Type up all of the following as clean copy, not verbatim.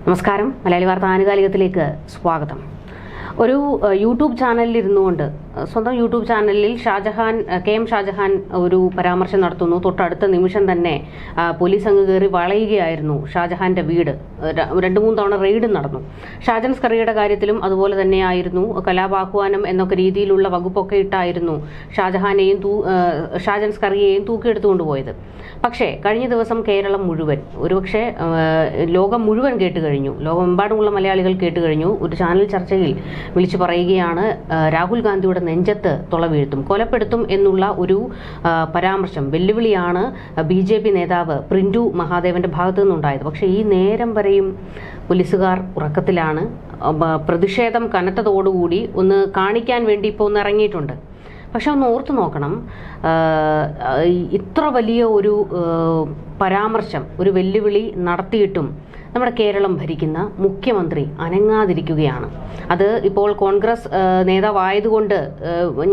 നമസ്കാരം. മലയാളി വാർത്ത ആനുകാലികത്തിലേക്ക് സ്വാഗതം. ഒരു യൂട്യൂബ് ചാനലിൽ ഇരുന്നുകൊണ്ട് സ്വന്തം യൂട്യൂബ് ചാനലിൽ കെ എം ഷാജഹാൻ ഒരു പരാമർശം നടത്തുന്നു. തൊട്ടടുത്ത നിമിഷം തന്നെ പോലീസ് അങ്ങ് കയറി വളയുകയായിരുന്നു ഷാജഹാന്റെ വീട്. 2-3 തവണ റെയ്ഡ് നടന്നു. ഷാജൻ സ്കറിയയുടെ കാര്യത്തിലും അതുപോലെ തന്നെയായിരുന്നു. കലാപാഹ്വാനം എന്നൊക്കെ രീതിയിലുള്ള വകുപ്പൊക്കെ ഇട്ടായിരുന്നു ഷാജൻ സ്കറിയയെയും തൂക്കിയെടുത്തുകൊണ്ടുപോയത്. പക്ഷേ കഴിഞ്ഞ ദിവസം കേരളം മുഴുവൻ, ഒരുപക്ഷെ ലോകം മുഴുവൻ കേട്ട് കഴിഞ്ഞു, ലോകമെമ്പാടുമുള്ള മലയാളികൾ കേട്ട് കഴിഞ്ഞു. ഒരു ചാനൽ ചർച്ചയിൽ വിളിച്ചു പറയുകയാണ്, രാഹുൽ ഗാന്ധിയുടെ നെഞ്ചത്ത് തുള വീഴ്ത്തും, കൊലപ്പെടുത്തും എന്നുള്ള ഒരു പരാമർശം, വെല്ലുവിളിയാണ് BJP നേതാവ് പ്രിന്റു മഹാദേവന്റെ ഭാഗത്തു നിന്നുണ്ടായത്. പക്ഷേ ഈ നേരം വരെയും പോലീസുകാർ ഉറക്കത്തിലാണ്. പ്രതിഷേധം കനത്തതോടുകൂടി ഒന്ന് കാണിക്കാൻ വേണ്ടി ഇപ്പോൾ ഒന്ന് ഇറങ്ങിയിട്ടുണ്ട്. പക്ഷെ ഒന്ന് ഓർത്തു നോക്കണം, ഇത്ര വലിയ ഒരു പരാമർശം, ഒരു വെല്ലുവിളി നടത്തിയിട്ടും നമ്മുടെ കേരളം ഭരിക്കുന്ന മുഖ്യമന്ത്രി അനങ്ങാതിരിക്കുകയാണ്. അത് ഇപ്പോൾ കോൺഗ്രസ് നേതാവായതുകൊണ്ട്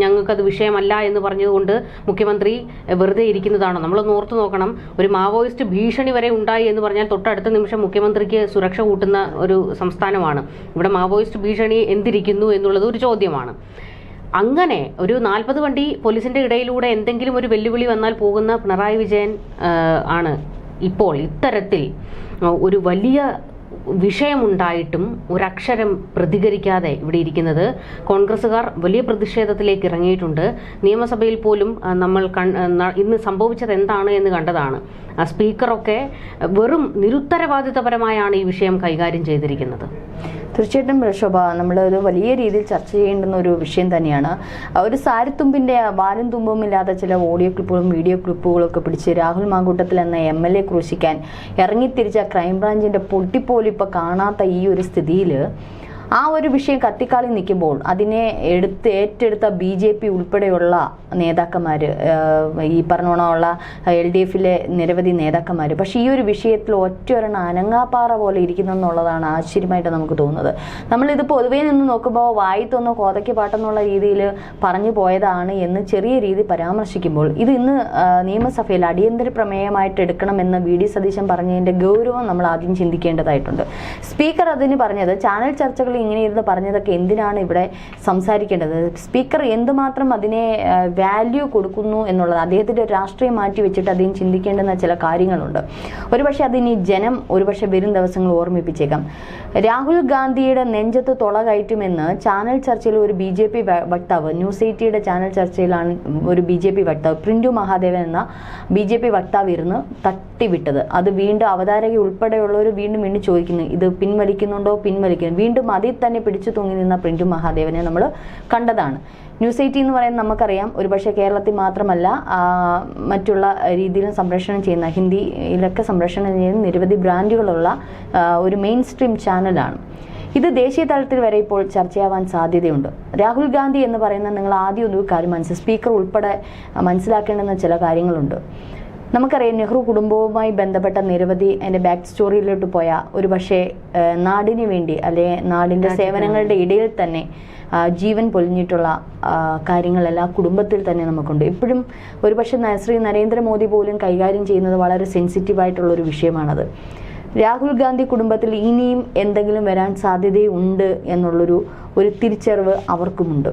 ഞങ്ങൾക്കത് വിഷയമല്ല എന്ന് പറഞ്ഞതുകൊണ്ട് മുഖ്യമന്ത്രി വെറുതെ ഇരിക്കുന്നതാണോ? നമ്മളൊന്ന് ഓർത്തു നോക്കണം. ഒരു മാവോയിസ്റ്റ് ഭീഷണി വരെ ഉണ്ടായി എന്ന് പറഞ്ഞാൽ തൊട്ടടുത്ത നിമിഷം മുഖ്യമന്ത്രിക്ക് സുരക്ഷ കൂട്ടുന്ന ഒരു സംസ്ഥാനമാണ്. ഇവിടെ മാവോയിസ്റ്റ് ഭീഷണി എന്തിരിക്കുന്നു എന്നുള്ളത് ഒരു ചോദ്യമാണ്. അങ്ങനെ ഒരു 40 വണ്ടി പോലീസിന്റെ ഇടയിലൂടെ എന്തെങ്കിലും ഒരു വെല്ലുവിളി വന്നാൽ പോകുന്ന പിണറായി വിജയൻ ആണ് ഇപ്പോൾ ഇത്തരത്തിൽ ഒരു വലിയ വിഷയമുണ്ടായിട്ടും ഒരക്ഷരം പ്രതികരിക്കാതെ ഇവിടെ ഇരിക്കുന്നത്. കോൺഗ്രസുകാർ വലിയ പ്രതിഷേധത്തിലേക്ക് ഇറങ്ങിയിട്ടുണ്ട്. നിയമസഭയിൽ പോലും നമ്മൾ ഇന്ന് സംഭവിച്ചത് എന്താണ് എന്ന് കണ്ടതാണ്. സ്പീക്കറൊക്കെ വെറും നിരുത്തരവാദിത്തപരമായാണ് ഈ വിഷയം കൈകാര്യം ചെയ്തിരിക്കുന്നത്. തീർച്ചയായിട്ടും ശോഭ, നമ്മളൊരു വലിയ രീതിയിൽ ചർച്ച ചെയ്യേണ്ടുന്ന ഒരു വിഷയം തന്നെയാണ്. ഒരു സാരിത്തുമ്പിന്റെ വാലും തുമ്പും ഇല്ലാത്ത ചില ഓഡിയോ ക്ലിപ്പുകളും വീഡിയോ ക്ലിപ്പുകളും ഒക്കെ പിടിച്ച് രാഹുൽ മാങ്കൂട്ടത്തിൽ എന്ന MLA ക്രൂശിക്കാൻ ഇറങ്ങിത്തിരിച്ച ക്രൈംബ്രാഞ്ചിന്റെ പൊട്ടിപ്പോലും ഇപ്പൊ കാണാത്ത ഈ ഒരു സ്ഥിതിയിൽ ആ ഒരു വിഷയം കത്തിക്കാളി നിൽക്കുമ്പോൾ അതിനെ ഏറ്റെടുത്ത BJP ഉൾപ്പെടെയുള്ള നേതാക്കന്മാര്, ഈ പറഞ്ഞോണമുള്ള LDFിലെ നിരവധി നേതാക്കന്മാര്, പക്ഷെ ഈ ഒരു വിഷയത്തിൽ ഒറ്റയൊരെണ്ണം അനങ്ങാപ്പാറ പോലെ ഇരിക്കുന്നെന്നുള്ളതാണ് ആശ്ചര്യമായിട്ട് നമുക്ക് തോന്നുന്നത്. നമ്മളിത് പൊതുവേ നിന്ന് നോക്കുമ്പോൾ വായിത്തൊന്നോ കോതയ്ക്ക് പാട്ടെന്നുള്ള രീതിയിൽ പറഞ്ഞു പോയതാണ് എന്ന് ചെറിയ രീതി പരാമർശിക്കുമ്പോൾ, ഇത് ഇന്ന് നിയമസഭയിൽ അടിയന്തര പ്രമേയമായിട്ട് എടുക്കണമെന്ന് VD സതീശൻ പറഞ്ഞതിന്റെ ഗൗരവം നമ്മൾ ആദ്യം ചിന്തിക്കേണ്ടതായിട്ടുണ്ട്. സ്പീക്കർ അതിന് പറഞ്ഞത്, ചാനൽ ചർച്ചകൾ ഇങ്ങനെ ഇരുന്ന് പറഞ്ഞതൊക്കെ എന്തിനാണ് ഇവിടെ സംസാരിക്കേണ്ടത്? സ്പീക്കർ എന്തുമാത്രം അതിനെ വാല്യൂ കൊടുക്കുന്നു എന്നുള്ളത് അദ്ദേഹത്തിന്റെ രാഷ്ട്രീയം മാറ്റി വെച്ചിട്ട് അദ്ദേഹം ചിന്തിക്കേണ്ടുന്ന ചില കാര്യങ്ങളുണ്ട്. ഒരുപക്ഷെ അതിനി ജനം ഒരുപക്ഷെ വരും ദിവസങ്ങൾ ഓർമ്മിപ്പിച്ചേക്കാം. രാഹുൽ ഗാന്ധിയുടെ നെഞ്ചത്ത് തുള കയറ്റുമെന്ന് ചാനൽ ചർച്ചയിൽ ഒരു BJP വക്താവ്, ന്യൂസ് 80യുടെ ചാനൽ ചർച്ചയിലാണ് ഒരു BJP വക്താവ് പ്രിന്റു മഹാദേവൻ എന്ന BJP വക്താവ് ഇരുന്ന് തട്ടിവിട്ടത്. അത് വീണ്ടും അവതാരക ഉൾപ്പെടെയുള്ളവർ വീണ്ടും ചോദിക്കുന്നു, ഇത് പിൻവലിക്കുന്നുണ്ടോ? പിൻവലിക്കുന്നു. വീണ്ടും അതിൽ തന്നെ പിടിച്ചു തൂങ്ങി നിന്ന പ്രിന്റു മഹാദേവനെ നമ്മൾ കണ്ടതാണ്. ന്യൂസ് 80 എന്ന് പറയുന്നത് നമുക്കറിയാം, ഒരുപക്ഷെ കേരളത്തിൽ മാത്രമല്ല മറ്റുള്ള രീതിയിലും സംപ്രേഷണം ചെയ്യുന്ന, ഹിന്ദിയിലൊക്കെ സംപ്രേഷണം ചെയ്യുന്ന നിരവധി ബ്രാൻഡുകളുള്ള ഒരു മെയിൻ സ്ട്രീം ചാനലാണ്. ഇത് ദേശീയ തലത്തിൽ വരെ ഇപ്പോൾ ചർച്ചയാവാൻ സാധ്യതയുണ്ട്. രാഹുൽ ഗാന്ധി എന്ന് പറയുന്ന, നിങ്ങൾ ആദ്യം ഒരു കാര്യം സ്പീക്കർ ഉൾപ്പെടെ മനസ്സിലാക്കേണ്ടുന്ന ചില കാര്യങ്ങളുണ്ട്. നമുക്കറിയാം, നെഹ്റു കുടുംബവുമായി ബന്ധപ്പെട്ട നിരവധി അതിൻ്റെ ബാക്ക് സ്റ്റോറിയിലോട്ട് പോയ ഒരു പക്ഷേ നാടിന് വേണ്ടി അല്ലെ നാടിൻ്റെ സേവനങ്ങളുടെ ഇടയിൽ തന്നെ ജീവൻ പൊലിഞ്ഞിട്ടുള്ള കാര്യങ്ങളെല്ലാം കുടുംബത്തിൽ തന്നെ നമുക്കുണ്ട്. ഇപ്പോഴും ഒരുപക്ഷെ ശ്രീ നരേന്ദ്രമോദി പോലും കൈകാര്യം ചെയ്യുന്നത് വളരെ സെൻസിറ്റീവായിട്ടുള്ളൊരു വിഷയമാണത്. രാഹുൽ ഗാന്ധി കുടുംബത്തിൽ ഇനിയും എന്തെങ്കിലും വരാൻ സാധ്യതയുണ്ട് എന്നുള്ളൊരു തിരിച്ചറിവ് അവർക്കുമുണ്ട്.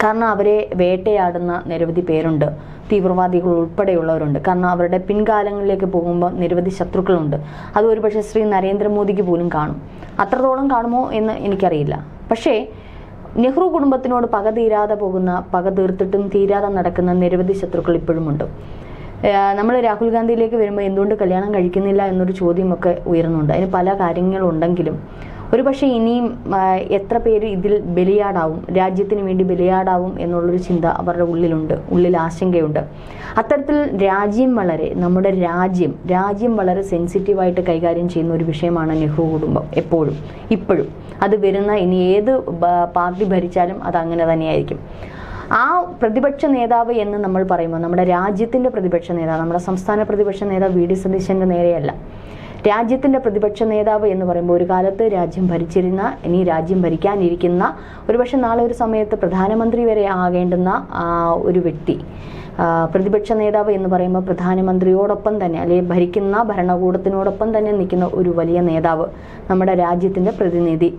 കാരണം അവരെ വേട്ടയാടുന്ന നിരവധി പേരുണ്ട്, തീവ്രവാദികൾ ഉൾപ്പെടെയുള്ളവരുണ്ട്. കാരണം അവരുടെ പിൻകാലങ്ങളിലേക്ക് പോകുമ്പോൾ നിരവധി ശത്രുക്കളുണ്ട്. അത് ഒരുപക്ഷെ ശ്രീ നരേന്ദ്രമോദിക്ക് പോലും കാണും. അത്രത്തോളം കാണുമോ എന്ന് എനിക്കറിയില്ല. പക്ഷേ നെഹ്റു കുടുംബത്തിനോട് പക തീരാതെ പോകുന്ന, പക തീർത്തിട്ടും തീരാതെ നടക്കുന്ന നിരവധി ശത്രുക്കൾ ഇപ്പോഴുമുണ്ട്. നമ്മൾ രാഹുൽ ഗാന്ധിയിലേക്ക് വരുമ്പോൾ എന്തുകൊണ്ട് കല്യാണം കഴിക്കുന്നില്ല എന്നൊരു ചോദ്യമൊക്കെ ഉയർന്നുണ്ട്. അതിന് പല കാര്യങ്ങളുണ്ടെങ്കിലും ഒരുപക്ഷെ ഇനിയും എത്ര പേര് ഇതിൽ ബലിയാടാവും, രാജ്യത്തിന് വേണ്ടി ബലിയാടാവും എന്നുള്ളൊരു ചിന്ത അവരുടെ ഉള്ളിൽ ആശങ്കയുണ്ട്. അത്തരത്തിൽ നമ്മുടെ രാജ്യം വളരെ സെൻസിറ്റീവായിട്ട് കൈകാര്യം ചെയ്യുന്ന ഒരു വിഷയമാണ് നെഹ്റു കുടുംബം. ഇപ്പോഴും അത് വരുന്ന ഇനി ഏത് പാർട്ടി ഭരിച്ചാലും അത് അങ്ങനെ തന്നെയായിരിക്കും. ആ പ്രതിപക്ഷ നേതാവ് എന്ന് നമ്മൾ പറയുമ്പോൾ നമ്മുടെ രാജ്യത്തിൻ്റെ പ്രതിപക്ഷ നേതാവ്, നമ്മുടെ സംസ്ഥാന പ്രതിപക്ഷ നേതാവ് VD സതീശൻ്റെ നേരെയല്ല. രാജ്യത്തിൻ്റെ പ്രതിപക്ഷ നേതാവ് എന്ന് പറയുമ്പോൾ ഒരു കാലത്ത് രാജ്യം ഭരിച്ചിരുന്ന, ഇനി രാജ്യം ഭരിക്കാനിരിക്കുന്ന, ഒരുപക്ഷെ നാളെ ഒരു സമയത്ത് പ്രധാനമന്ത്രി വരെ ആകേണ്ടുന്ന ഒരു വ്യക്തി, പ്രതിപക്ഷ നേതാവ് എന്ന് പറയുമ്പോൾ പ്രധാനമന്ത്രിയോടൊപ്പം തന്നെ അല്ലെങ്കിൽ ഭരിക്കുന്ന ഭരണകൂടത്തിനോടൊപ്പം തന്നെ നിൽക്കുന്ന ഒരു വലിയ നേതാവ്, നമ്മുടെ രാജ്യത്തിൻ്റെ പ്രതിനിധി,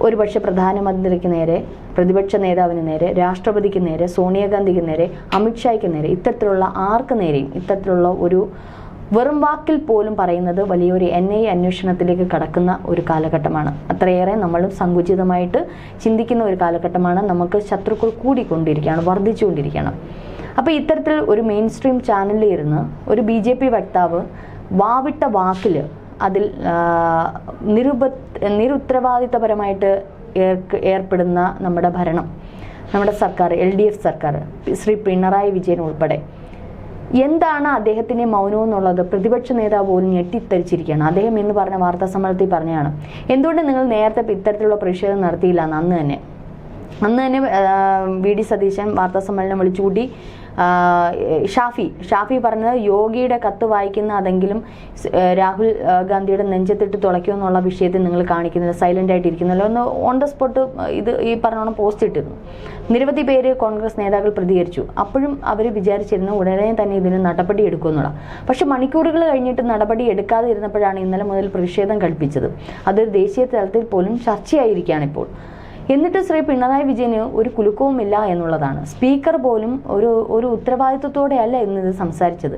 ഒരുപക്ഷെ പ്രധാനമന്ത്രിക്ക് നേരെ, പ്രതിപക്ഷ നേതാവിന് നേരെ, രാഷ്ട്രപതിക്ക് നേരെ, സോണിയാഗാന്ധിക്ക് നേരെ, അമിത്ഷായ്ക്ക് നേരെ, ഇത്തരത്തിലുള്ള ആർക്ക് നേരെയും ഇത്തരത്തിലുള്ള ഒരു വെറും വാക്കിൽ പോലും പറയുന്നത് വലിയൊരു NIA അന്വേഷണത്തിലേക്ക് കടക്കുന്ന ഒരു കാലഘട്ടമാണ്. അത്രയേറെ നമ്മളും സങ്കുചിതമായിട്ട് ചിന്തിക്കുന്ന ഒരു കാലഘട്ടമാണ്. നമുക്ക് ശത്രുക്കൾ കൂടിക്കൊണ്ടിരിക്കുകയാണ്, വർദ്ധിച്ചുകൊണ്ടിരിക്കുകയാണ്. അപ്പോൾ ഇത്തരത്തിൽ ഒരു മെയിൻ സ്ട്രീം ചാനലിൽ ഇരുന്ന് ഒരു BJP വക്താവ് വാവിട്ട വാക്കിൽ അതിൽ നിരുത്തരവാദിത്തപരമായിട്ട് ഏർപ്പെടുന്ന നമ്മുടെ ഭരണം, നമ്മുടെ സർക്കാർ, LDF സർക്കാർ, ശ്രീ പിണറായി വിജയൻ ഉൾപ്പെടെ, എന്താണ് അദ്ദേഹത്തിൻ്റെ മൗനം എന്നുള്ളത് പ്രതിപക്ഷ നേതാവ് പോലും ഞെട്ടിത്തരിച്ചിരിക്കുകയാണ്. അദ്ദേഹം എന്ന് പറഞ്ഞ വാർത്താ സമ്മേളനത്തിൽ പറഞ്ഞതാണ്, എന്തുകൊണ്ട് നിങ്ങൾ നേരത്തെ ഇത്തരത്തിലുള്ള പ്രതിഷേധം നടത്തിയില്ല എന്ന്. അന്ന് തന്നെ VD സതീശൻ വാർത്താ സമ്മേളനം വിളിച്ചുകൂട്ടി. ഷാഫി പറഞ്ഞത് യോഗിയുടെ കത്ത് വായിക്കുന്ന അതെങ്കിലും രാഹുൽ ഗാന്ധിയുടെ നെഞ്ചത്തിട്ട് തുളയ്ക്കുമെന്നുള്ള വിഷയത്തിൽ നിങ്ങൾ കാണിക്കുന്നില്ല, സൈലന്റ് ആയിട്ടിരിക്കുന്നല്ലോ എന്ന് ഓൺ ദ സ്പോട്ട് ഇത് ഈ പറഞ്ഞോണം പോസ്റ്റ് ഇട്ടിരുന്നു. നിരവധി പേര് കോൺഗ്രസ് നേതാക്കൾ പ്രതികരിച്ചു. അപ്പോഴും അവർ വിചാരിച്ചിരുന്നു ഉടനെ തന്നെ ഇതിന് നടപടി എടുക്കുമെന്നുള്ള. പക്ഷെ മണിക്കൂറുകൾ കഴിഞ്ഞിട്ട് നടപടി എടുക്കാതെ ഇരുന്നപ്പോഴാണ് ഇന്നലെ മുതൽ പ്രതിഷേധം കൽപ്പിച്ചത്. അത് ദേശീയ തലത്തിൽ പോലും ചർച്ചയായിരിക്കുകയാണ് ഇപ്പോൾ. എന്നിട്ട് ശ്രീ പിണറായി വിജയന് ഒരു കുലുക്കവുമില്ല എന്നുള്ളതാണ്. സ്പീക്കർ പോലും ഒരു ഉത്തരവാദിത്വത്തോടെയല്ല ഇന്നത് സംസാരിച്ചത്.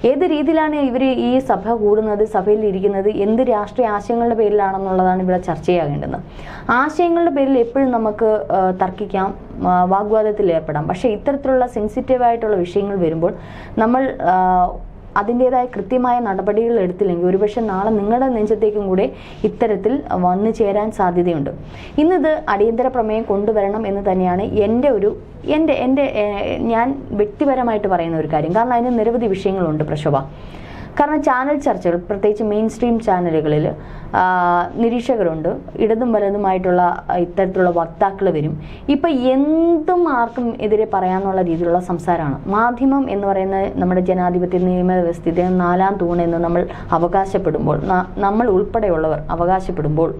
ഏത് രീതിയിലാണ് ഇവർ ഈ സഭ കൂടുന്നത്, സഭയിൽ ഇരിക്കുന്നത്, എന്ത് രാഷ്ട്രീയ ആശയങ്ങളുടെ പേരിലാണെന്നുള്ളതാണ് ഇവിടെ ചർച്ചയാകേണ്ടത്. ആശയങ്ങളുടെ പേരിൽ എപ്പോഴും നമുക്ക് തർക്കിക്കാം, വാഗ്വാദത്തിൽ ഏർപ്പെടാം. പക്ഷേ ഇത്തരത്തിലുള്ള സെൻസിറ്റീവായിട്ടുള്ള വിഷയങ്ങൾ വരുമ്പോൾ നമ്മൾ അതിൻ്റെതായ കൃത്യമായ നടപടികൾ എടുത്തില്ലെങ്കിൽ ഒരുപക്ഷെ നാളെ നിങ്ങളുടെ നെഞ്ചത്തേക്കും കൂടെ ഇത്തരത്തിൽ വന്നു ചേരാൻ സാധ്യതയുണ്ട്. ഇന്നിത് അടിയന്തര പ്രമേയം കൊണ്ടുവരണം എന്ന് തന്നെയാണ് ഞാൻ വ്യക്തിപരമായിട്ട് പറയുന്ന ഒരു കാര്യം. കാരണം അതിന് നിരവധി വിഷയങ്ങളുണ്ട് പ്രശോഭ. കാരണം ചാനൽ ചർച്ചകൾ, പ്രത്യേകിച്ച് മെയിൻ സ്ട്രീം ചാനലുകളിൽ നിരീക്ഷകരുണ്ട്, ഇടതും വലതുമായിട്ടുള്ള ഇത്തരത്തിലുള്ള വക്താക്കൾ വരും. ഇപ്പം എന്തും ആർക്കും എതിരെ പറയാനുള്ള രീതിയിലുള്ള സംസാരമാണ്. മാധ്യമം എന്ന് പറയുന്ന നമ്മുടെ ജനാധിപത്യ നിയമ വ്യവസ്ഥയുടെ 4ാം തൂൺ എന്ന് നമ്മൾ അവകാശപ്പെടുമ്പോൾ, നമ്മൾ ഉൾപ്പെടെയുള്ളവർ അവകാശപ്പെടുമ്പോൾ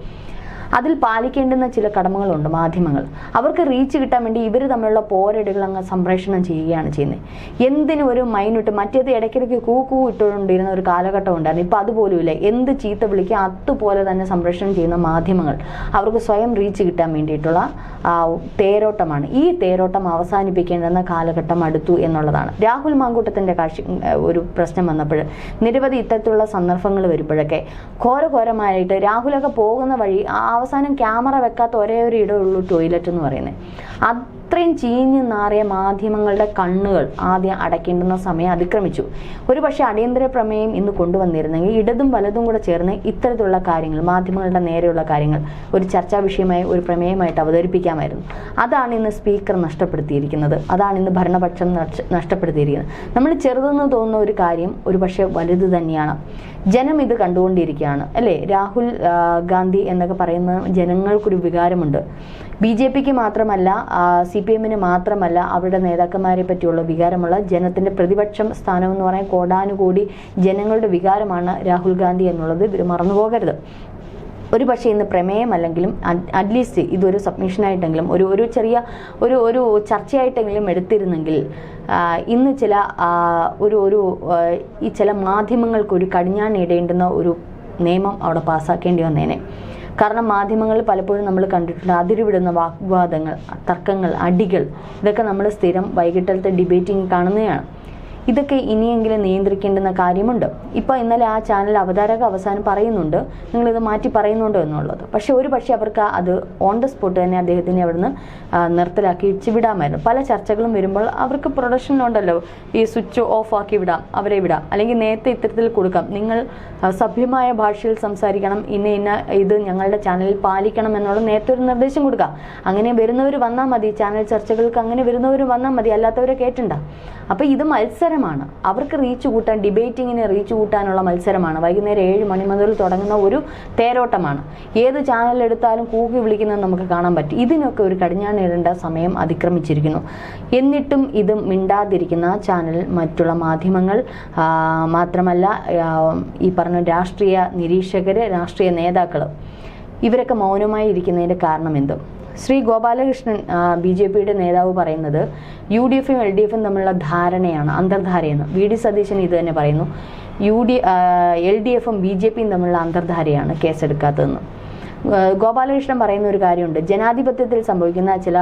അതിൽ പാലിക്കേണ്ടുന്ന ചില കടമകളുണ്ട് മാധ്യമങ്ങൾ. അവർക്ക് റീച്ച് കിട്ടാൻ വേണ്ടി ഇവർ തമ്മിലുള്ള പോരടികൾ അങ്ങ് സംപ്രേഷണം ചെയ്യുകയാണ് ചെയ്യുന്നത്. എന്തിനും ഒരു മൈനിട്ട്, മറ്റേത് ഇടയ്ക്കിടയ്ക്ക് കൂ ഇട്ടുകൊണ്ടിരുന്ന ഒരു കാലഘട്ടം ഉണ്ടായിരുന്നു. ഇപ്പം അതുപോലുമില്ല. എന്ത് ചീത്ത വിളിക്കുക അതുപോലെ തന്നെ സംപ്രേഷണം ചെയ്യുന്ന മാധ്യമങ്ങൾ അവർക്ക് സ്വയം റീച്ച് കിട്ടാൻ വേണ്ടിയിട്ടുള്ള തേരോട്ടമാണ്. ഈ തേരോട്ടം അവസാനിപ്പിക്കേണ്ടുന്ന കാലഘട്ടം അടുത്തു എന്നുള്ളതാണ്. രാഹുൽ മാങ്കൂട്ടത്തിൻ്റെ ഒരു പ്രശ്നം വന്നപ്പോൾ നിരവധി ഇത്തരത്തിലുള്ള സന്ദർഭങ്ങൾ വരുമ്പോഴൊക്കെ ഘോരഘോരമായിട്ട് രാഹുലൊക്കെ പോകുന്ന വഴി അവസാനം ക്യാമറ വെക്കാത്ത ഒരേ ഒരു ഇടമുള്ളൂ ടോയ്ലറ്റ് എന്ന് പറയുന്നത്. അത്രയും ചീഞ്ഞു നാറിയ മാധ്യമങ്ങളുടെ കണ്ണുകൾ ആദ്യം അടയ്ക്കേണ്ടുന്ന സമയം അതിക്രമിച്ചു. ഒരു പക്ഷേ അടിയന്തര പ്രമേയം ഇന്ന് കൊണ്ടുവന്നിരുന്നെങ്കിൽ ഇടതും വലതും കൂടെ ചേർന്ന് ഇത്തരത്തിലുള്ള കാര്യങ്ങൾ, മാധ്യമങ്ങളുടെ നേരെയുള്ള കാര്യങ്ങൾ ഒരു ചർച്ചാ വിഷയമായി, ഒരു പ്രമേയമായിട്ട് അവതരിപ്പിക്കാമായിരുന്നു. അതാണ് ഇന്ന് സ്പീക്കർ നഷ്ടപ്പെടുത്തിയിരിക്കുന്നത്. അതാണ് ഇന്ന് ഭരണപക്ഷം നഷ്ടപ്പെടുത്തിയിരിക്കുന്നത്. നമ്മൾ ചെറുതെന്ന് തോന്നുന്ന ഒരു കാര്യം ഒരു പക്ഷേ വലുത് തന്നെയാണ്. ജനം ഇത് കണ്ടുകൊണ്ടിരിക്കുകയാണ് അല്ലേ. രാഹുൽ ഗാന്ധി എന്നൊക്കെ പറയുന്ന ജനങ്ങൾക്കൊരു വികാരമുണ്ട്. BJPക്ക് മാത്രമല്ല, CPMന് മാത്രമല്ല, അവരുടെ നേതാക്കന്മാരെ പറ്റിയുള്ള വികാരമുള്ള ജനത്തിൻ്റെ പ്രതിപക്ഷം സ്ഥാനം എന്ന് പറയാൻ കോടാനുകൂടി ജനങ്ങളുടെ വികാരമാണ് രാഹുൽ ഗാന്ധി എന്നുള്ളത് ഇവർ മറന്നുപോകരുത്. ഒരു പക്ഷേ ഇന്ന് പ്രമേയമല്ലെങ്കിലും അറ്റ്ലീസ്റ്റ് ഇതൊരു സബ്മിഷനായിട്ടെങ്കിലും ഒരു ചെറിയ ഒരു ചർച്ചയായിട്ടെങ്കിലും എടുത്തിരുന്നെങ്കിൽ ഇന്ന് ഈ ചില മാധ്യമങ്ങൾക്കൊരു കടിഞ്ഞാണിടേണ്ടുന്ന ഒരു നിയമം അവിടെ പാസ്സാക്കേണ്ടി വന്നേനെ. കാരണം മാധ്യമങ്ങൾ പലപ്പോഴും നമ്മൾ കണ്ടിട്ടുണ്ട് അതിരുവിടുന്ന വാഗ്വാദങ്ങൾ, തർക്കങ്ങൾ, അടികൾ, ഇതൊക്കെ നമ്മൾ സ്ഥിരം വൈകിട്ടത്തെ ഡിബേറ്റിംഗ് കാണുന്നതാണ്. ഇതൊക്കെ ഇനിയെങ്കിലും നിയന്ത്രിക്കേണ്ടുന്ന കാര്യമുണ്ട്. ഇപ്പോൾ ഇന്നലെ ആ ചാനൽ അവതാരക അവസാനം പറയുന്നുണ്ട് നിങ്ങളിത് മാറ്റി പറയുന്നുണ്ടോ എന്നുള്ളത്. പക്ഷേ ഒരു പക്ഷേ അവർക്ക് അത് ഓൺ ദ സ്പോട്ട് തന്നെ അദ്ദേഹത്തിനെ അവിടുന്ന് നിർത്തലാക്കി വിടാമായിരുന്നു. പല ചർച്ചകളും വരുമ്പോൾ അവർക്ക് പ്രൊഡക്ഷനുണ്ടല്ലോ, ഈ സ്വിച്ച് ഓഫ് ആക്കി വിടാം, അവരെ വിടാം, അല്ലെങ്കിൽ നേരത്തെ ഇത്തരത്തിൽ കൊടുക്കാം, നിങ്ങൾ സഭ്യമായ ഭാഷയിൽ സംസാരിക്കണം, ഇത് ഞങ്ങളുടെ ചാനലിൽ പാലിക്കണം എന്നുള്ള നേരത്തെ ഒരു നിർദ്ദേശം കൊടുക്കാം. അങ്ങനെ വരുന്നവർ വന്നാൽ മതി, ചാനൽ ചർച്ചകൾക്ക് അങ്ങനെ വരുന്നവർ വന്നാൽ മതി, അല്ലാത്തവരെ കേട്ടണ്ട. അപ്പോൾ ഇത് മത്സരം മത്സരമാണ്. അവർക്ക് റീച്ച് കൂട്ടാൻ, ഡിബേറ്റിങ്ങിന് റീച്ച് കൂട്ടാനുള്ള മത്സരമാണ്. വൈകുന്നേരം 7 മണി മുതൽ തുടങ്ങുന്ന ഒരു തേരോട്ടമാണ്. ഏത് ചാനലെടുത്താലും കൂക്കി വിളിക്കുന്നത് നമുക്ക് കാണാൻ പറ്റും. ഇതിനൊക്കെ ഒരു കടിഞ്ഞാണിടേണ്ട സമയം അതിക്രമിച്ചിരിക്കുന്നു. എന്നിട്ടും ഇത് മിണ്ടാതിരിക്കുന്ന ചാനൽ, മറ്റുള്ള മാധ്യമങ്ങൾ, മാത്രമല്ല ഈ പറഞ്ഞ രാഷ്ട്രീയ നിരീക്ഷകർ, രാഷ്ട്രീയ നേതാക്കൾ, ഇവരൊക്കെ മൗനമായി ഇരിക്കുന്നതിൻ്റെ കാരണം എന്തും? ശ്രീ ഗോപാലകൃഷ്ണൻ BJPയുടെ നേതാവ് പറയുന്നത് UDFും LDFും തമ്മിലുള്ള ധാരണയാണ്, അന്തർധാരയെന്ന്. VD സതീശൻ ഇത് തന്നെ പറയുന്നു. LDFും BJPയും തമ്മിലുള്ള അന്തർധാരയാണ് കേസെടുക്കാത്തതെന്ന്. ഗോപാലകൃഷ്ണൻ പറയുന്ന ഒരു കാര്യമുണ്ട്, ജനാധിപത്യത്തിൽ സംഭവിക്കുന്ന ചില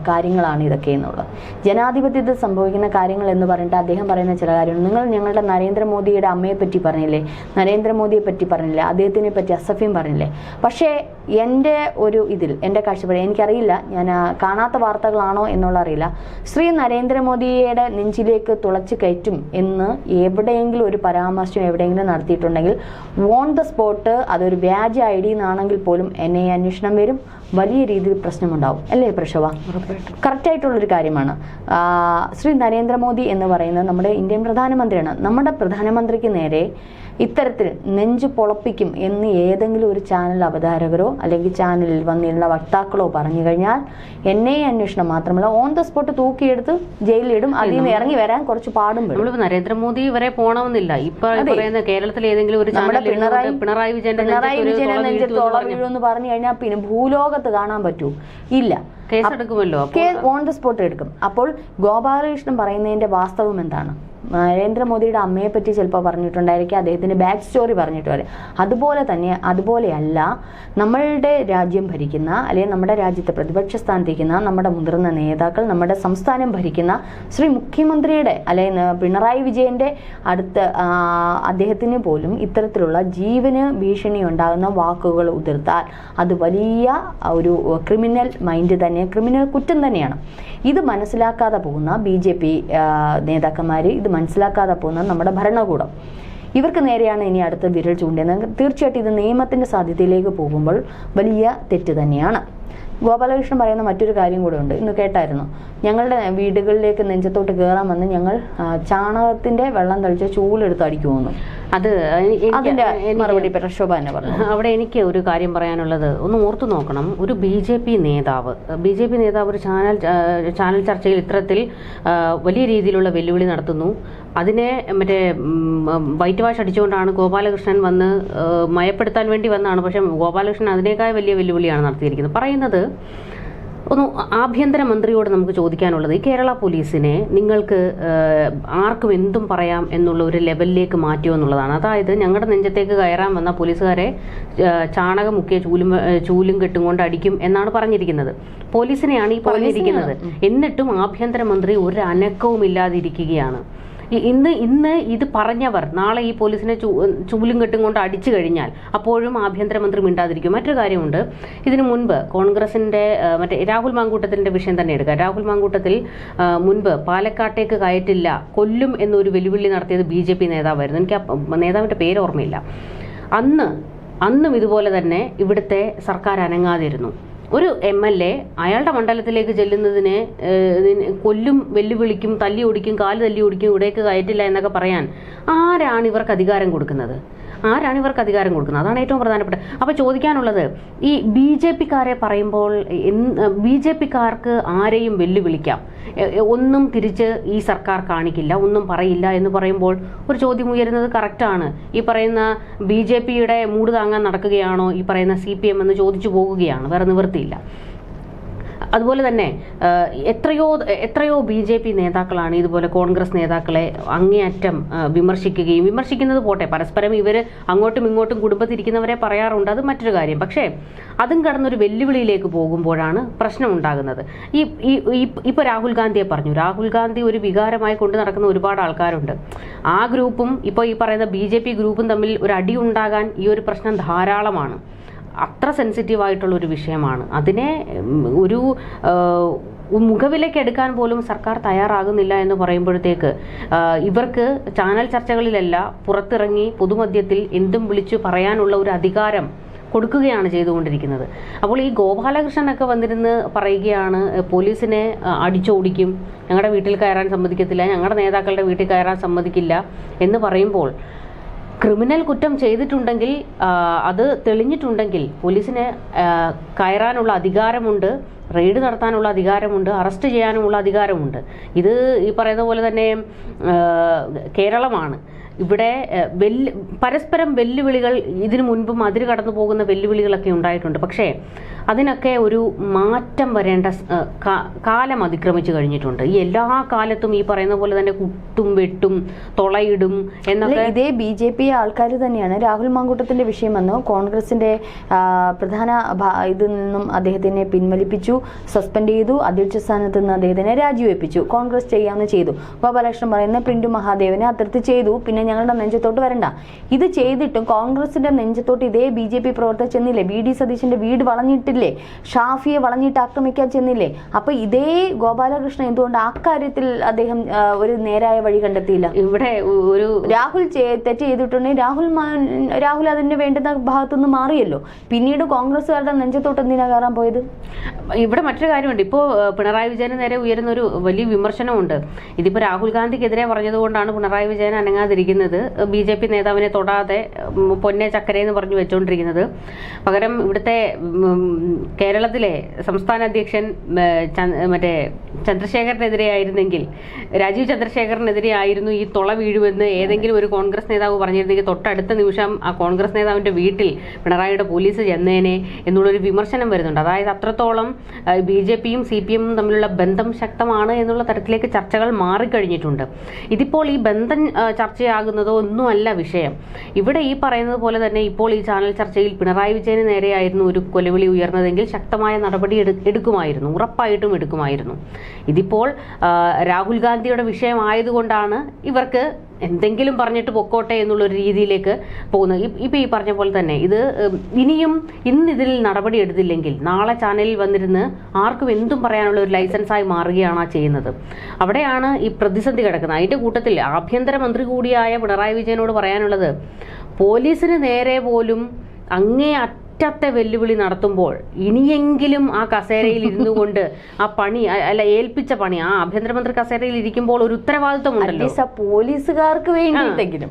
കാര്യങ്ങളാണ് ഇതൊക്കെ എന്നുള്ളത്. ജനാധിപത്യത്തിൽ സംഭവിക്കുന്ന കാര്യങ്ങൾ എന്ന് പറഞ്ഞിട്ട് അദ്ദേഹം പറയുന്ന ചില കാര്യങ്ങൾ, നിങ്ങൾ ഞങ്ങളുടെ നരേന്ദ്രമോദിയുടെ അമ്മയെ പറ്റി പറഞ്ഞില്ലേ, നരേന്ദ്രമോദിയെ പറ്റി പറഞ്ഞില്ലേ, അദ്ദേഹത്തിനെ പറ്റി അസഫ്യം പറഞ്ഞില്ലേ. പക്ഷേ എൻ്റെ ഒരു ഇതിൽ, എൻ്റെ കാഴ്ചപ്പാട്, എനിക്കറിയില്ല, ഞാൻ കാണാത്ത വാർത്തകളാണോ എന്നുള്ള അറിയില്ല, ശ്രീ നരേന്ദ്രമോദിയുടെ നെഞ്ചിലേക്ക് തുളച്ച് കയറ്റും എന്ന് എവിടെയെങ്കിലും ഒരു പരാമർശം എവിടെയെങ്കിലും നടത്തിയിട്ടുണ്ടെങ്കിൽ ഓൺ ദ സ്പോട്ട് അതൊരു വ്യാജ ID എന്നാണെങ്കിൽ പോലും NIA അന്വേഷണം വരും, വലിയ രീതിയിൽ പ്രശ്നമുണ്ടാവും. അല്ലേ പ്രശോഭ? കറക്റ്റായിട്ടുള്ളൊരു കാര്യമാണ്. ശ്രീ നരേന്ദ്രമോദി എന്ന് പറയുന്നത് നമ്മുടെ ഇന്ത്യൻ പ്രധാനമന്ത്രിയാണ്. നമ്മുടെ പ്രധാനമന്ത്രിക്ക് നേരെ ഇത്തരത്തിൽ നെഞ്ചു പൊളപ്പിക്കും എന്ന് ഏതെങ്കിലും ഒരു ചാനൽ അവതാരകരോ അല്ലെങ്കിൽ ചാനലിൽ വന്നിരുന്ന വക്താക്കളോ പറഞ്ഞു കഴിഞ്ഞാൽ NIA അന്വേഷണം മാത്രമല്ല, ഓൺ ദ സ്പോട്ട് തൂക്കിയെടുത്ത് ജയിലിലിടും. അതിൽ നിന്ന് ഇറങ്ങി വരാൻ കുറച്ച് പാടും പെടും. നരേന്ദ്രമോദി വരെ പോണമെന്നില്ല. ഇപ്പൊ കേരളത്തിൽ ഏതെങ്കിലും ഒരു പിണറായി വിജയന്റെ വീഴുമെന്ന് പറഞ്ഞു കഴിഞ്ഞാൽ പിന്നെ ഭൂലോകത്ത് കാണാൻ പറ്റൂ? ഇല്ല, കേസെടുക്കുമല്ലോ, ഓൺ ദ സ്പോട്ട് എടുക്കും. അപ്പോൾ ഗോപാലകൃഷ്ണൻ പറയുന്നതിന്റെ വാസ്തവം എന്താണ്? നരേന്ദ്രമോദിയുടെ അമ്മയെ പറ്റി ചിലപ്പോൾ പറഞ്ഞിട്ടുണ്ടായിരിക്കും, അദ്ദേഹത്തിന്റെ ബാക്ക് സ്റ്റോറി പറഞ്ഞിട്ടുണ്ടായിരിക്കും. അതുപോലെയല്ല നമ്മളുടെ രാജ്യം ഭരിക്കുന്ന, അല്ലെങ്കിൽ നമ്മുടെ രാജ്യത്തെ പ്രതിപക്ഷ സ്ഥാനത്തിരിക്കുന്ന നമ്മുടെ മുതിർന്ന നേതാക്കൾ, നമ്മുടെ സംസ്ഥാനം ഭരിക്കുന്ന ശ്രീ മുഖ്യമന്ത്രിയുടെ അല്ലെങ്കിൽ പിണറായി വിജയന്റെ അടുത്ത് അദ്ദേഹത്തിന് പോലും ഇത്തരത്തിലുള്ള ജീവന് ഭീഷണി ഉണ്ടാകുന്ന വാക്കുകൾ ഉതിർത്താൽ അത് വലിയ ഒരു ക്രിമിനൽ മൈൻഡ് തന്നെ, ക്രിമിനൽ കുറ്റം തന്നെയാണ്. ഇത് മനസ്സിലാക്കാതെ പോകുന്ന BJP നേതാക്കന്മാർ, ഇത് മനസ്സിലാക്കാതെ പോകുന്ന നമ്മുടെ ഭരണകൂടം, ഇവർക്ക് നേരെയാണ് ഇനി അടുത്ത വിരൽ ചൂണ്ടുന്നത്. തീർച്ചയായിട്ടും ഇത് നിയമത്തിന്റെ സാധ്യതയിലേക്ക് പോകുമ്പോൾ വലിയ തെറ്റ് തന്നെയാണ്. ഗോപാലകൃഷ്ണൻ പറയുന്ന മറ്റൊരു കാര്യം കൂടെ ഉണ്ട്, ഇന്ന് കേട്ടായിരുന്നു. ഞങ്ങളുടെ വീടുകളിലേക്ക് നെഞ്ചത്തോട്ട് കയറാൻ വന്ന് ഞങ്ങൾ ചാണകത്തിന്റെ വെള്ളം തളിച്ച് ചൂലെടുത്ത് അടിക്കുമെന്ന്. അതിന്റെ മറുപടി പ്രശോഭ തന്നെ പറഞ്ഞു. അവിടെ എനിക്ക് ഒരു കാര്യം പറയാനുള്ളത്, ഒന്ന് ഓർത്തു നോക്കണം. ഒരു BJP നേതാവ് ഒരു ചാനൽ ചർച്ചയിൽ ഇത്തരത്തിൽ വലിയ രീതിയിലുള്ള വെല്ലുവിളി നടത്തുന്നു. അതിനെ വൈറ്റ് വാഷ് അടിച്ചുകൊണ്ടാണ് ഗോപാലകൃഷ്ണൻ വന്ന് മയപ്പെടുത്താൻ വേണ്ടി വന്നതാണ്. പക്ഷെ ഗോപാലകൃഷ്ണൻ അതിനേക്കാൾ വലിയ വെല്ലുവിളിയാണ് നടത്തിയിരിക്കുന്നത്. പറയുന്നത് ഒന്ന് ആഭ്യന്തരമന്ത്രിയോട് നമുക്ക് ചോദിക്കാനുള്ളത്, ഈ കേരള പോലീസിനെ നിങ്ങൾക്ക് ആർക്കും എന്തും പറയാം എന്നുള്ള ഒരു ലെവലിലേക്ക് മാറ്റുമോ എന്നുള്ളതാണ്. അതായത് ഞങ്ങളുടെ നെഞ്ചത്തേക്ക് കയറാൻ വന്ന പോലീസുകാരെ ചാണകം മുക്കിയ ചൂലും കെട്ടും കൊണ്ട് അടിക്കും എന്നാണ് പറഞ്ഞിരിക്കുന്നത്. പോലീസിനെയാണ് ഈ പറഞ്ഞിരിക്കുന്നത്. എന്നിട്ടും ആഭ്യന്തരമന്ത്രി ഒരു അനക്കവും ഇല്ലാതിരിക്കുകയാണ്. ഇന്ന് ഇത് പറഞ്ഞവർ നാളെ ഈ പോലീസിനെ ചൂലും കെട്ടും കൊണ്ട് അടിച്ചു കഴിഞ്ഞാൽ അപ്പോഴും ആഭ്യന്തരമന്ത്രി മിണ്ടാതിരിക്കും. മറ്റൊരു കാര്യമുണ്ട്, ഇതിനു മുൻപ് കോൺഗ്രസിന്റെ രാഹുൽ മാങ്കൂട്ടത്തിന്റെ വിഷയം തന്നെ എടുക്കുക. രാഹുൽ മാങ്കൂട്ടത്തിൽ മുൻപ് പാലക്കാട്ടേക്ക് കയറ്റില്ല, കൊല്ലും എന്നൊരു വെല്ലുവിളി നടത്തിയത് BJP നേതാവായിരുന്നു. എനിക്ക് ആ നേതാവിന്റെ പേര് ഓർമ്മയില്ല. അന്നും ഇതുപോലെ തന്നെ ഇവിടുത്തെ സർക്കാർ അനങ്ങാതിരുന്നു. ഒരു MLA അയാളുടെ മണ്ഡലത്തിലേക്ക് ചെല്ലുന്നതിന് കൊല്ലും, വെല്ലുവിളിക്കും, തല്ലി ഓടിക്കും, കാല് തല്ലി ഓടിക്കും, ഇവിടേക്ക് കയറ്റില്ല എന്നൊക്കെ പറയാൻ ആരാണ് ഇവർക്ക് അധികാരം കൊടുക്കുന്നത്? അതാണ് ഏറ്റവും പ്രധാനപ്പെട്ട. അപ്പോൾ ചോദിക്കാനുള്ളത്, ഈ BJPക്കാരെ പറയുമ്പോൾ BJPക്കാർക്ക് ആരെയും വെല്ലുവിളിക്കാം, ഒന്നും തിരിച്ച് ഈ സർക്കാർ കാണിക്കില്ല, ഒന്നും പറയില്ല എന്ന് പറയുമ്പോൾ ഒരു ചോദ്യം ഉയരുന്നത് കറക്റ്റാണ്. ഈ പറയുന്ന BJPയുടെ മൂട് താങ്ങാൻ നടക്കുകയാണോ ഈ പറയുന്ന CPM എന്ന് ചോദിച്ചു പോകുകയാണ്. വേറെ നിവൃത്തിയില്ല. അതുപോലെ തന്നെ എത്രയോ BJP നേതാക്കളാണ് ഇതുപോലെ കോൺഗ്രസ് നേതാക്കളെ അങ്ങേയറ്റം വിമർശിക്കുന്നത് പോട്ടെ, പരസ്പരം ഇവർ അങ്ങോട്ടും ഇങ്ങോട്ടും കുടുംബത്തിരിക്കുന്നവരെ പറയാറുണ്ട്, അത് മറ്റൊരു കാര്യം. പക്ഷേ അതും കടന്നൊരു വെല്ലുവിളിയിലേക്ക് പോകുമ്പോഴാണ് പ്രശ്നം ഉണ്ടാകുന്നത്. ഇപ്പോൾ രാഹുൽ ഗാന്ധിയെ പറഞ്ഞു. രാഹുൽ ഗാന്ധി ഒരു വികാരമായി കൊണ്ട് നടക്കുന്ന ഒരുപാട് ആൾക്കാരുണ്ട്. ആ ഗ്രൂപ്പും ഇപ്പോൾ ഈ പറയുന്ന BJP ഗ്രൂപ്പും തമ്മിൽ ഒരു അടി ഉണ്ടാകാൻ ഈ ഒരു പ്രശ്നം ധാരാളമാണ്. അത്ര സെൻസിറ്റീവായിട്ടുള്ളൊരു വിഷയമാണ്. അതിനെ ഒരു മുഖവിലേക്ക് എടുക്കാൻ പോലും സർക്കാർ തയ്യാറാകുന്നില്ല എന്ന് പറയുമ്പോഴത്തേക്ക് ഇവർക്ക് ചാനൽ ചർച്ചകളിലല്ല, പുറത്തിറങ്ങി പൊതുമധ്യത്തിൽ എന്തും വിളിച്ചു പറയാനുള്ള ഒരു അധികാരം കൊടുക്കുകയാണ് ചെയ്തുകൊണ്ടിരിക്കുന്നത്. അപ്പോൾ ഈ ഗോപാലകൃഷ്ണനൊക്കെ വന്നിരുന്ന് പറയുകയാണ് പോലീസിനെ അടിച്ചോടിക്കും, ഞങ്ങളുടെ വീട്ടിൽ കയറാൻ സമ്മതിക്കത്തില്ല, ഞങ്ങളുടെ നേതാക്കളുടെ വീട്ടിൽ കയറാൻ സമ്മതിക്കില്ല എന്ന് പറയുമ്പോൾ ക്രിമിനൽ കുറ്റം ചെയ്തിട്ടുണ്ടെങ്കിൽ അത് തെളിഞ്ഞിട്ടുണ്ടെങ്കിൽ പോലീസിന് കയറാനുള്ള അധികാരമുണ്ട്, റെയ്ഡ് നടത്താനുള്ള അധികാരമുണ്ട്, അറസ്റ്റ് ചെയ്യാനുമുള്ള അധികാരമുണ്ട്. ഇത് ഈ പറയുന്ന പോലെ തന്നെ കേരളമാണ്. ഇവിടെ പരസ്പരം വെല്ലുവിളികൾ ഇതിനു മുൻപും അതിര് കടന്നു പോകുന്ന വെല്ലുവിളികളൊക്കെ ഉണ്ടായിട്ടുണ്ട്. പക്ഷേ അതിനൊക്കെ ഒരു മാറ്റം വരേണ്ട കാലം അതിക്രമിച്ചു കഴിഞ്ഞിട്ടുണ്ട്. ഈ എല്ലാ കാലത്തും ഈ പറയുന്ന പോലെ തന്നെ കുട്ടും വെട്ടും തൊളയിടും എന്നൊക്കെ ഇതേ BJP ആൾക്കാർ തന്നെയാണ്. രാഹുൽ മാങ്കൂട്ടത്തിന്റെ വിഷയം വന്നു, കോൺഗ്രസിന്റെ പ്രധാന ഇതിൽ നിന്നും അദ്ദേഹത്തിനെ പിൻവലിപ്പിച്ചു, സസ്പെൻഡ് ചെയ്തു, അധ്യക്ഷ സ്ഥാനത്ത് നിന്ന് അദ്ദേഹത്തിനെ രാജിവെപ്പിച്ചു. കോൺഗ്രസ് ചെയ്യാമെന്ന് ചെയ്തു. ഗോപാലകൃഷ്ണൻ പറയുന്ന പ്രിന്റു മഹാദേവനെ അത്തരത്തിൽ ചെയ്തു, പിന്നെ ഞങ്ങളുടെ നെഞ്ചത്തോട്ട് വരണ്ട. ഇത് ചെയ്തിട്ടും കോൺഗ്രസിന്റെ നെഞ്ചത്തോട്ട് ഇതേ BJP പ്രവർത്തകർ ചെന്നില്ലേ? VD സതീശന്റെ വീട് വളഞ്ഞിട്ടില്ലേ? ഷാഫിയെ വളഞ്ഞിട്ട് ആക്രമിക്കാൻ ചെന്നില്ലേ? അപ്പൊ ഇതേ ഗോപാലകൃഷ്ണൻ എന്തുകൊണ്ട് അക്കാര്യത്തിൽ അദ്ദേഹം ഒരു നേരായ വഴി കണ്ടെത്തിയില്ല? ഇവിടെ ഒരു രാഹുൽ തെറ്റ് ചെയ്തിട്ടുണ്ടെങ്കിൽ രാഹുൽ അതിന് വേണ്ടുന്ന ഭാഗത്തുനിന്ന് മാറിയല്ലോ. പിന്നീട് കോൺഗ്രസ്സുകാരുടെ നെഞ്ചത്തോട്ട് എന്തിനാ കയറാൻ പോയത്? ഇവിടെ മറ്റൊരു കാര്യമുണ്ട്. ഇപ്പോൾ പിണറായി വിജയന് നേരെ ഉയരുന്ന ഒരു വലിയ വിമർശനമുണ്ട്. ഇതിപ്പോൾ രാഹുൽ ഗാന്ധിക്കെതിരെ പറഞ്ഞതുകൊണ്ടാണ് പിണറായി വിജയൻ അനങ്ങാതിരിക്കുന്നത്, BJP നേതാവിനെ തൊടാതെ പൊന്നെ ചക്കര എന്ന് പറഞ്ഞു വെച്ചുകൊണ്ടിരിക്കുന്നത്. പകരം ഇവിടുത്തെ കേരളത്തിലെ സംസ്ഥാന അധ്യക്ഷൻ മറ്റേ ചന്ദ്രശേഖരനെതിരെ ആയിരുന്നെങ്കിൽ, രാജീവ് ചന്ദ്രശേഖരനെതിരെ ആയിരുന്നു ഈ തൊള വീഴുമെന്ന് ഏതെങ്കിലും ഒരു കോൺഗ്രസ് നേതാവ് പറഞ്ഞിരുന്നെങ്കിൽ തൊട്ടടുത്ത നിമിഷം ആ കോൺഗ്രസ് നേതാവിന്റെ വീട്ടിൽ പിണറായിയുടെ പോലീസ് ചെന്നേനെ എന്നുള്ളൊരു വിമർശനം വരുന്നുണ്ട്. അതായത് അത്രത്തോളം BJPയും CPM തമ്മിലുള്ള ബന്ധം ശക്തമാണ് എന്നുള്ള തരത്തിലേക്ക് ചർച്ചകൾ മാറിക്കഴിഞ്ഞിട്ടുണ്ട്. ഇതിപ്പോൾ ഈ ബന്ധം ചർച്ചയാകുന്നതോ ഒന്നുമല്ല വിഷയം. ഇവിടെ ഈ പറയുന്നത് പോലെ തന്നെ ഇപ്പോൾ ഈ ചാനൽ ചർച്ചയിൽ പിണറായി വിജയന് നേരെയായിരുന്നു ഒരു കൊലവിളി ഉയർന്നതെങ്കിൽ ശക്തമായ നടപടി എടുക്കുമായിരുന്നു, ഉറപ്പായിട്ടും എടുക്കുമായിരുന്നു. ഇതിപ്പോൾ രാഹുൽ ഗാന്ധിയുടെ വിഷയമായതുകൊണ്ടാണ് ഇവർക്ക് എന്തെങ്കിലും പറഞ്ഞിട്ട് പൊക്കോട്ടെ എന്നുള്ളൊരു രീതിയിലേക്ക് പോകുന്നത്. ഇപ്പം ഈ പറഞ്ഞ പോലെ തന്നെ ഇത് ഇനിയും ഇന്നിതിൽ നടപടി എടുത്തില്ലെങ്കിൽ നാളെ ചാനലിൽ വന്നിരുന്ന് ആർക്കും എന്തും പറയാനുള്ള ഒരു ലൈസൻസായി മാറുകയാണ് ചെയ്യുന്നത്. അവിടെയാണ് ഈ പ്രതിസന്ധി കിടക്കുന്നത്. അതിൻ്റെ കൂട്ടത്തിൽ ആഭ്യന്തരമന്ത്രി കൂടിയായ പിണറായി വിജയനോട് പറയാനുള്ളത്, പോലീസിന് നേരെ പോലും അങ്ങേ അറ്റത്തെ വെല്ലുവിളി നടത്തുമ്പോൾ ഇനിയെങ്കിലും ആ കസേരയിൽ ഇരുന്നു കൊണ്ട് ആ പണി ഏൽപ്പിച്ച പണി ആ ആഭ്യന്തരമന്ത്രി കസേരയിൽ ഇരിക്കുമ്പോൾ ഒരു ഉത്തരവാദിത്വം ഉണ്ടല്ലോ, പോലീസുകാർക്ക് വേണ്ടിയിട്ടെങ്കിലും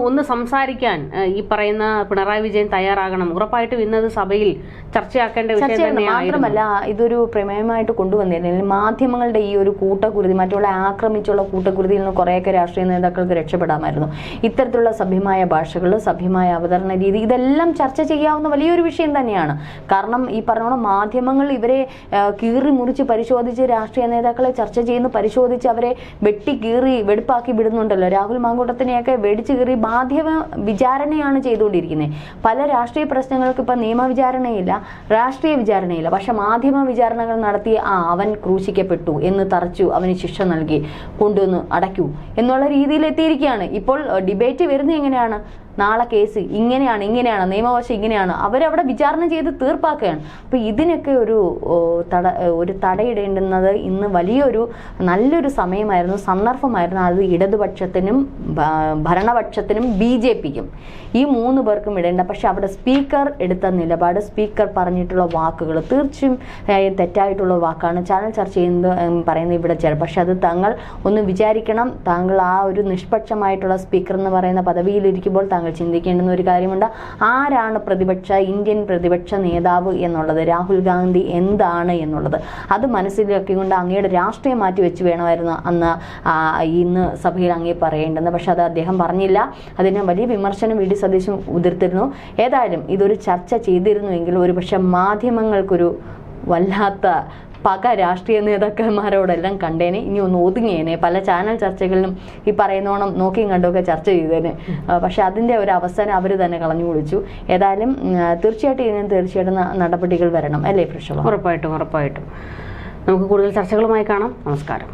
ഒന്ന് സംസാരിക്കാൻ ഈ പറയുന്ന പിണറായി വിജയൻ തയ്യാറാകണം. ഉറപ്പായിട്ടും ഇന്നത് സഭയിൽ ചർച്ചയാക്കേണ്ട വിഷയം തന്നെയാണ്. മാത്രമല്ല ഇതൊരു പ്രമേയമായിട്ട് കൊണ്ടുവന്നിരുന്നെങ്കിൽ മാധ്യമങ്ങളുടെ ഈ ഒരു കൂട്ടക്കുരുതി, മറ്റുള്ള ആക്രമിച്ചുള്ള കൂട്ടക്കുരുതിയിൽ നിന്ന് കുറേയൊക്കെ രാഷ്ട്രീയ നേതാക്കൾക്ക് രക്ഷപ്പെടാമായിരുന്നു. ഇത്തരത്തിലുള്ള സഭ്യമായ ഭാഷകൾ, സഭ്യമായ അവതരണ രീതി, ഇതെല്ലാം ചർച്ച ചെയ്യാവുന്ന വലിയൊരു വിഷയം തന്നെയാണ്. കാരണം ഈ പറഞ്ഞ മാധ്യമങ്ങൾ ഇവരെ കീറി മുറിച്ച് പരിശോധിച്ച് രാഷ്ട്രീയ നേതാക്കളെ ചർച്ച ചെയ്യുന്നു, പരിശോധിച്ച് അവരെ വെട്ടി കീറി വെടുപ്പാക്കി വിടുന്നുണ്ടല്ലോ. രാഹുൽ മാങ്കൂട്ടത്തിനെയൊക്കെ വെടിച്ചു കീറി മാധ്യമ വിചാരണയാണ് ചെയ്തുകൊണ്ടിരിക്കുന്നത്. പല രാഷ്ട്രീയ പ്രശ്നങ്ങൾക്ക് ഇപ്പം നിയമവിചാരണയില്ല, രാഷ്ട്രീയ വിചാരണയില്ല, പക്ഷെ മാധ്യമ വിചാരണകൾ നടത്തി അവൻ ക്രൂശിക്കപ്പെട്ടു എന്ന് തറച്ചു, അവന് ശിക്ഷ നൽകി കൊണ്ടുവന്ന് അടയ്ക്കൂ എന്നുള്ള രീതിയിൽ എത്തിയിരിക്കുകയാണ്. ഇപ്പോൾ ഡിബേറ്റ് വരുന്നത് എങ്ങനെയാണ്? നാളെ കേസ് ഇങ്ങനെയാണ്, നിയമവശം ഇങ്ങനെയാണ്, അവരവിടെ വിചാരണ ചെയ്ത് തീർപ്പാക്കുകയാണ്. അപ്പോൾ ഇതിനൊക്കെ ഒരു തടയിടേണ്ടുന്നത് ഇന്ന് വലിയൊരു നല്ലൊരു സമയമായിരുന്നു, സന്ദർഭമായിരുന്നു. അത് ഇടതുപക്ഷത്തിനും ഭരണപക്ഷത്തിനും BJPക്കും ഈ 3 പേർക്കും ഇടേണ്ട. പക്ഷെ അവിടെ സ്പീക്കർ എടുത്ത നിലപാട്, സ്പീക്കർ പറഞ്ഞിട്ടുള്ള വാക്കുകൾ തീർച്ചയായും തെറ്റായിട്ടുള്ള വാക്കാണ്. ചാനൽ ചർച്ച ചെയ്യുന്നത് പറയുന്നത് ഇവിടെ പക്ഷെ അത് താങ്കൾ ഒന്ന് വിചാരിക്കണം. താങ്കൾ ആ ഒരു നിഷ്പക്ഷമായിട്ടുള്ള സ്പീക്കർ എന്ന് പറയുന്ന പദവിയിലിരിക്കുമ്പോൾ താങ്കൾ ചിന്തിക്കേണ്ടുന്ന ഒരു കാര്യമുണ്ട്. ആരാണ് ഇന്ത്യൻ പ്രതിപക്ഷ നേതാവ് എന്നുള്ളത്, രാഹുൽ ഗാന്ധി എന്താണ് എന്നുള്ളത് അത് മനസ്സിലാക്കിക്കൊണ്ട് അങ്ങയുടെ രാഷ്ട്രീയം മാറ്റി വെച്ച് വേണമായിരുന്നു ഇന്ന് സഭയിൽ അങ്ങേ പറയേണ്ടത്. പക്ഷെ അത് അദ്ദേഹം പറഞ്ഞില്ല. അതിന് വലിയ വിമർശനം VD സതീശൻ ഉതിർത്തിരുന്നു. ഏതായാലും ഇതൊരു ചർച്ച ചെയ്തിരുന്നുവെങ്കിൽ ഒരുപക്ഷെ മാധ്യമങ്ങൾക്കൊരു വല്ലാത്ത പക രാഷ്ട്രീയ നേതാക്കന്മാരോടെല്ലാം കണ്ടേനെ, ഇനി ഒന്ന് ഒതുങ്ങിയേനെ. പല ചാനൽ ചർച്ചകളിലും ഈ പറയുന്നോണം നോക്കിയും കണ്ടുമൊക്കെ ചർച്ച ചെയ്തേനെ. പക്ഷെ അതിൻ്റെ ഒരു അവസാനം അവർ തന്നെ കളഞ്ഞു കുളിച്ചു. ഏതായാലും തീർച്ചയായിട്ടും നടപടികൾ വരണം അല്ലേ പ്രശ്നം? ഉറപ്പായിട്ടും നമുക്ക് കൂടുതൽ ചർച്ചകളുമായി കാണാം. നമസ്കാരം.